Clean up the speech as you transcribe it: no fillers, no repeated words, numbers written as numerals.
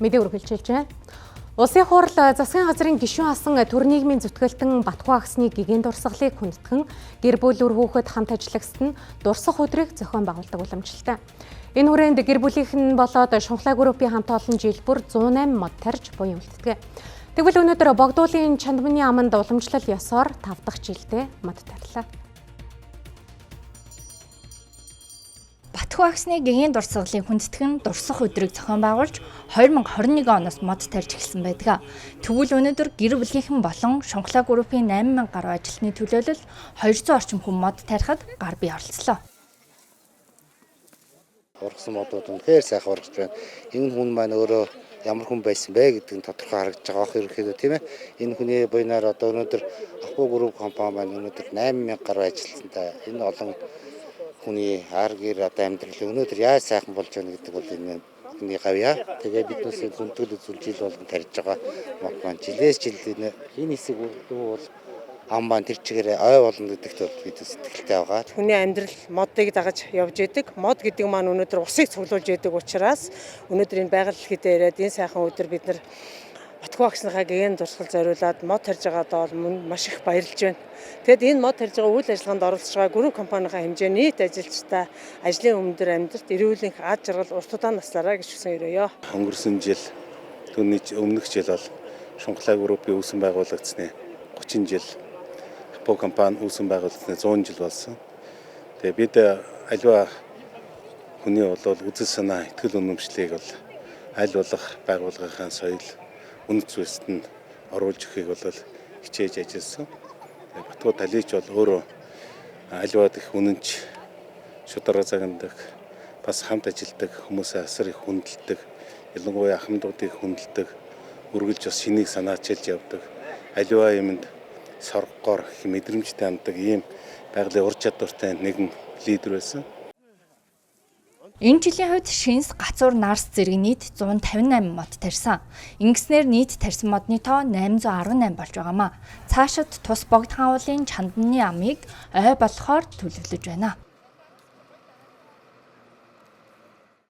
Мэдээ үргэлжилж байна. Улсын хурал засгийн газрын гишүүн асан төр нийгмийн зүтгэлтэн Батхуу агсны гэгээн дурсгалыг хүндэтгэн гэр бүл үр хүүхэд хамт ажиллагсад нь дурсах өдрийг зохион байгуулдаг уламжлалтай. Энэ хүрээнд гэр бүлийнхэн болоод Шунхлаа группийн хамт олон жил бүр 108 мод тарж буян үлддэг. Тэгвэл өнөөдөр Богдуулын Чандманы аманд уламжлал ёсоор 5 дахь жилдээ мод тарлаа. Батхуу агсны гэгээн дурсгалыг хүндэтгэн дурсах өдрийг зохион байгуулж 2021 оноос мод тарж эхэлсэн байдаг. Тэгвэл өнөөдөр гэр бүлийнхэн болон Шунхлаа группийн 8000 гаруй ажилтны төлөөлөл 200 орчим хүн мод тарихад гар бие оролцлоо. Ургасан модууд үнэхээр сайхан ургаж байна. Энэ хүн маань өөрөө ямар хүн байсан бэ гэдэг нь тодорхой харагдаж байгаа ах ерөнхийдөө тийм ээ. Энэ хүний буйнаар одоо өнөөдөр Ахбуу групп компани маань өнөөдөр 8000 гаруй ажилтнтай энэ олон хүний аргэр одоо амьдрал өнөөдөр яаж сайхан болж байна гэдэг бол энэ гавья. Тэгээ биднээс зөвлөлт үзүүлж ил болгон тарьж байгаа мод маань жилээс жилд энэ хэсэг бол ам маань тэр чигээр ой болно гэдэгт бол бид сэтгэлтэй байгаа. Хүний амьдрал модыг дагаж явж идэг. Мод гэдэг маань өнөөдөр усыг цуглуулж идэг учраас өнөөдөр энэ байгаль дэлхийдээ ирээд энэ сайхан өдөр бид нар Батхуу агсныхаа гэгээн дурсгал зориулаад мод тарьж байгаадаа бол маш их баярлж байна. Тэгэд энэ мод тарьж байгаа үйл ажиллагаанд оролцож байгаа групп компанийн хэмжээ нийт ажилчдаа ажлын өмнөдөр амьдралд эрүүл аз жаргал урт удаан наслаараа гэж хүсэн өрөөё. Өнгөрсөн жил түүний өмнөх жил бол Шунхлаа группийн үүсгэн байгуулагдсны 30 жил, Ахбуу компани үүсгэн байгуулагдсны 100 жил болсон. Тэгээ бид аливаа хүний бол үзэл санаа, итгэл үнэмшлийг бол аль болох байгууллагын соёл үнэт зүйлсэд нь оруулж өгөхийг бол хичээж ажилласан. Батхуу талийч бол өөрөө аливаад их үнэнч, шударга загнадаг, бас хамт ажилдаг хүмүүсээ асар их хүндэлдэг, ялангуяа ахмадуудыг хүндэлдэг, үргэлж бас шинийг санаачилж явдаг, аливаа юмд соргоор их мэдрэмжтэй ханддаг ийм байгалийн ур чадвартай нэгэн лидер байсан. Энэ жилийн хувьд Шинс, Гацуур, Нарс зэрэг нийт 158 мод тарьсан. Ингэснээр нийт тарьсан модны тоо 818 болж байгаамаа. Цаашид тус богд хаан уулын Чандманы амыг ой болохоор төлөвлөж байна.